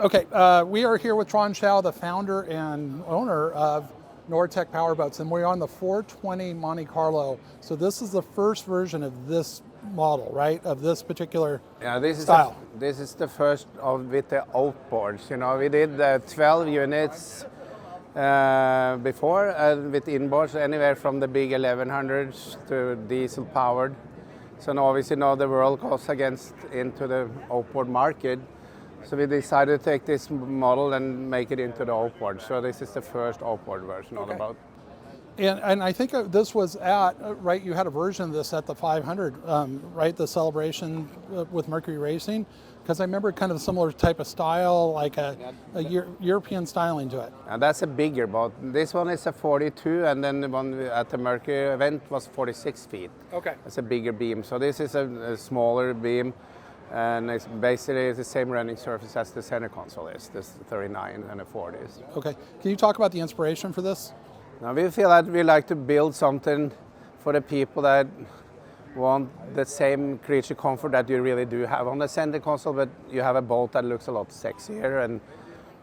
Okay, we are here with Trond Schou, the founder and owner of Nortec Powerboats, and we're on the 420 Monte Carlo. So this is the first version of this model, right? Of this particular style. This is the first with the outboards. You know, we did 12 units before with inboards, anywhere from the big 1100s to diesel powered. So now obviously now the world goes into the outboard market. So we decided to take this model and make it into the outboard. So this is the first outboard version of the boat. And I think this was at, right, you had a version of this at the 500, right, the celebration with Mercury Racing? Because I remember kind of a similar type of style, like a European styling to it. And that's a bigger boat. This one is a 42, and then the one at the Mercury event was 46 feet. Okay. It's a bigger beam. So this is a smaller beam. And it's basically the same running surface as the center console is, this 39 and the 40s. Okay, can you talk about the inspiration for this? Now we feel that we like to build something for the people that want the same creature comfort that you really do have on the center console, but you have a boat that looks a lot sexier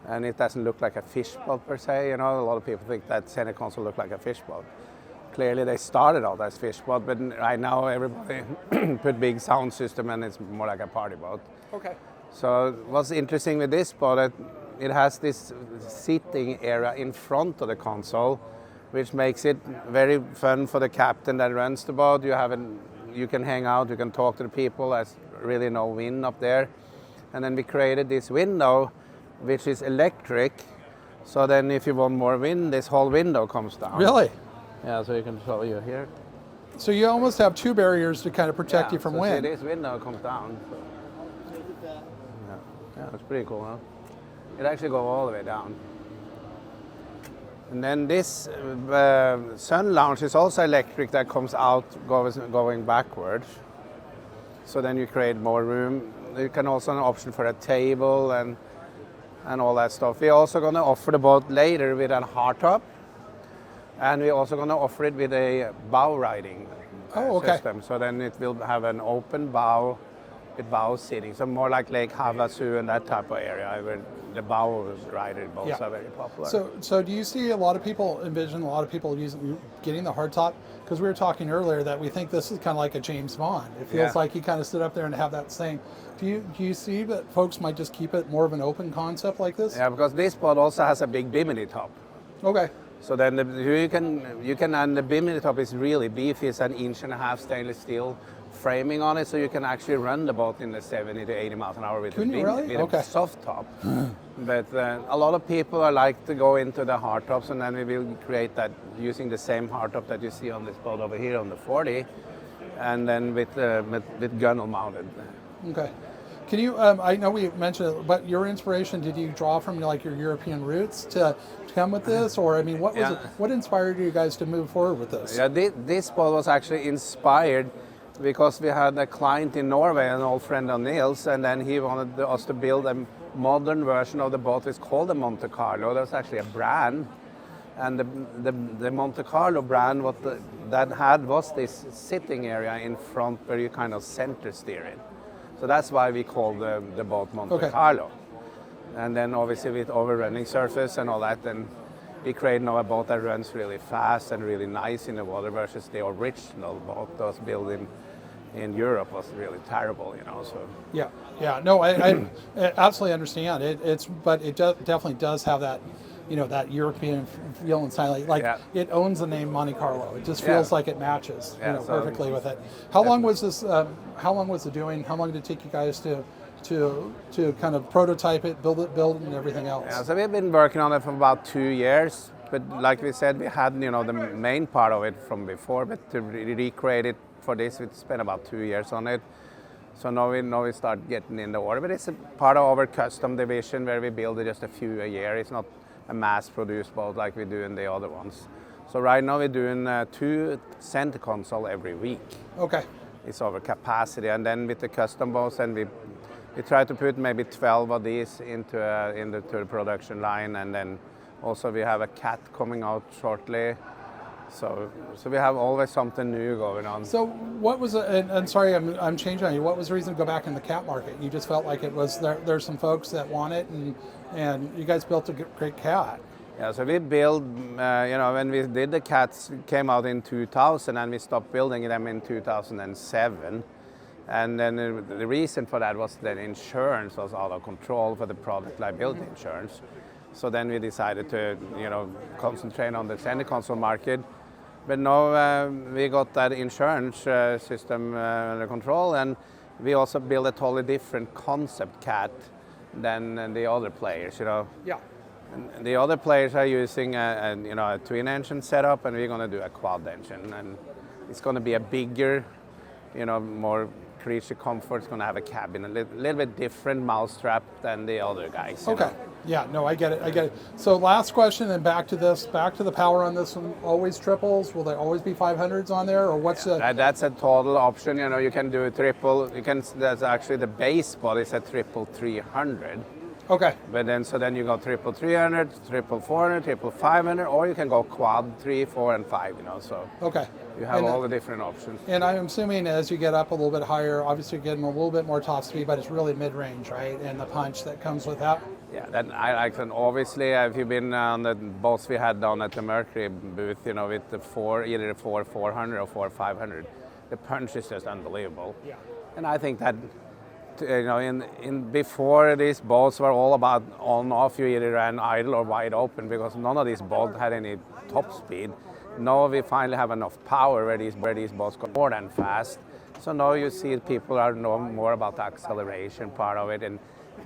and it doesn't look like a fish boat per se. You know, a lot of people think that center console looks like a fish boat. Clearly they started out as fish boat, but right now everybody put big sound system and it's more like a party boat. Okay. So what's interesting with this boat, it has this seating area in front of the console, which makes it very fun for the captain that runs the boat. You can hang out, you can talk to the people. There's really no wind up there. And then we created this window, which is electric. So then if you want more wind, this whole window comes down. Really? Yeah, so you can show you here. So you almost have two barriers to kind of protect you from wind. See, this window comes down. Yeah, it's pretty cool, huh? It actually goes all the way down. And then this sun lounge is also electric that comes out going backwards. So then you create more room. You can also have an option for a table and all that stuff. We're also going to offer the boat later with a hardtop. And we're also going to offer it with a bow riding system. So then it will have an open bow with bow seating. So more like Lake Havasu and that type of area where the bow rider boats are very popular. So do you see a lot of people getting the hardtop? Because we were talking earlier that we think this is kind of like a James Bond. It feels like you kind of sit up there and have that same. Do you see that folks might just keep it more of an open concept like this? Yeah, because this boat also has a big bimini top. Okay. So then you can, and the bimini top is really beefy. It's an 1.5 inch stainless steel framing on it, so you can actually run the boat in the 70 to 80 miles an hour with a soft top. But a lot of people like to go into the hard tops, and then we will create that using the same hard top that you see on this boat over here on the 40, and then with gunnel mounted. Okay. Can you, I know we mentioned it, but your inspiration, did you draw from like your European roots to come with this? Or, I mean, what was it, what inspired you guys to move forward with this? Yeah, this boat was actually inspired because we had a client in Norway, an old friend of Niels, and then he wanted us to build a modern version of the boat. It's called the Monte Carlo. That's actually a brand. And the Monte Carlo brand, that had was this sitting area in front where you kind of center steer it. So that's why we call the boat Monte Carlo. And then obviously with overrunning surface and all that, then we create now a boat that runs really fast and really nice in the water versus the original boat that was built in Europe was really terrible, you know. So yeah. No, I absolutely understand it. But it definitely does have that, you know, that European feel and style. Like it owns the name Monte Carlo. It just feels like it matches, perfectly with it. How long was this? How long was the doing? How long did it take you guys to kind of prototype it, build it, and everything else? Yeah, so we've been working on it for about 2 years. But like we said, we had the main part of it from before, but to recreate it for this, we spent about 2 years on it. So now we start getting in the order. But it's a part of our custom division where we build just a few a year. It's not a mass-produced boat like we do in the other ones. So right now we're doing 2 center console every week. Okay. It's over capacity, and then with the custom boats, and we try to put maybe 12 of these into the production line, and then also we have a cat coming out shortly, So we have always something new going on. So what was, and sorry, I'm changing on you. What was the reason to go back in the cat market? You just felt like it was there's some folks that want it, and you guys built a great cat. Yeah, so we build, when we did the cats, came out in 2000, and we stopped building them in 2007. And then the reason for that was that insurance was out of control for the product liability insurance. So then we decided to, concentrate on the center console market. But now we got that insurance system under control, and we also build a totally different concept cat than the other players, Yeah. And the other players are using a twin engine setup, and we're going to do a quad engine, and it's going to be a bigger, more creature comfort. It's going to have a cabin, a little bit different mousetrap than the other guys. Okay. Yeah, no, I get it. So last question, and back to the power on this one. Always triples? Will there always be 500s on there, or what's the? That's a total option. You can do a triple. That's actually the base body is a triple 300. Okay. But then you go triple 300, triple 400, triple 500, or you can go quad 3, 4, and 5. So. Okay. You have all the different options. And I'm assuming as you get up a little bit higher, obviously you're getting a little bit more top speed, but it's really mid-range, right? And the punch that comes with that. Yeah, then I can obviously, if you've been on the boats we had down at the Mercury booth, with the either the 400 or 500, the punch is just unbelievable. Yeah. And I think that, in before these boats were all about on-off, you either ran idle or wide open, because none of these boats had any top speed. Now we finally have enough power where these boats go more than fast. So now you see people are know more about the acceleration part of it, and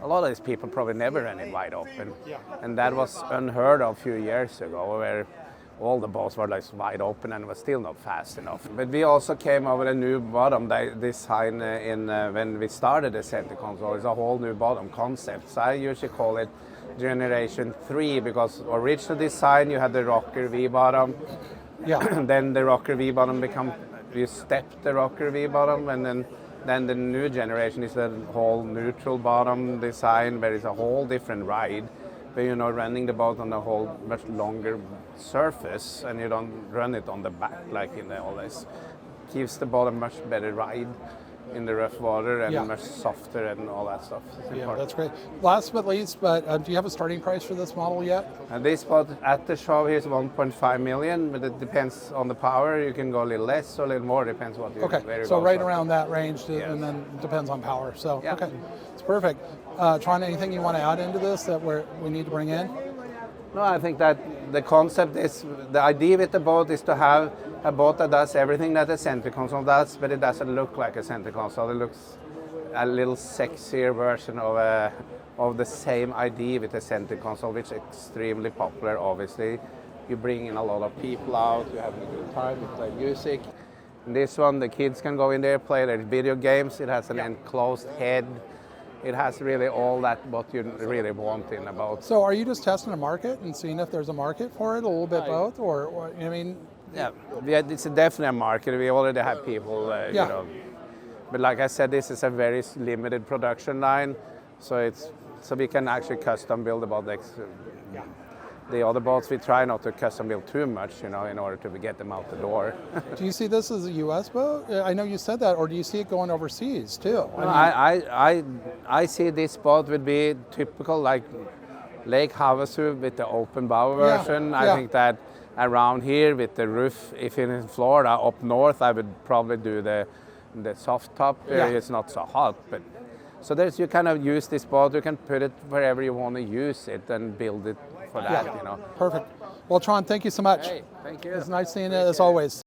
a lot of these people probably never ran it wide open. Yeah. And that was unheard of a few years ago, where all the boats were like wide open and was still not fast enough. But we also came up with a new bottom design when we started the center console. It's a whole new bottom concept. So I usually call it Generation 3, because original design you had the rocker V-bottom. Yeah. Then the rocker V-bottom you step the rocker V-bottom, and then the new generation is the whole neutral bottom design, where it's a whole different ride. But running the boat on a whole much longer surface, and you don't run it on the back like in the others. Gives the boat a much better ride in the rough water, and much softer and all that stuff. Yeah, that's great. Last but least, do you have a starting price for this model yet? And this boat at the show here is 1.5 million, but it depends on the power. You can go a little less or a little more, depends what you Okay, so right around that range, and then depends on power. So, yeah. Okay, it's perfect. Trond, anything you want to add into this that we need to bring in? No, I think that the concept is, the idea with the boat is to have a boat that does everything that a center console does, but it doesn't look like a center console. It looks a little sexier version of the same idea with the center console, which is extremely popular, obviously. You bring in a lot of people out, you have a good time, you play music. In this one, the kids can go in there, play their video games. It has an enclosed head. It has really all that what you really want in a boat. So are you just testing a market and seeing if there's a market for it, a little bit both, or I mean? Yeah, it's definitely a market. We already have people, But like I said, this is a very limited production line, so we can actually custom build the boat. The other boats, we try not to custom build too much, in order to get them out the door. Do you see this as a U.S. boat? I know you said that, or do you see it going overseas too? I see this boat would be typical like Lake Havasu with the open bow version. I think that around here with the roof, if in Florida up north, I would probably do the soft top. It's not so hot, but so you kind of use this boat. You can put it wherever you want to use it and build it for that. Perfect. Well, Trond, thank you so much. Hey, thank you. It's nice seeing you as always.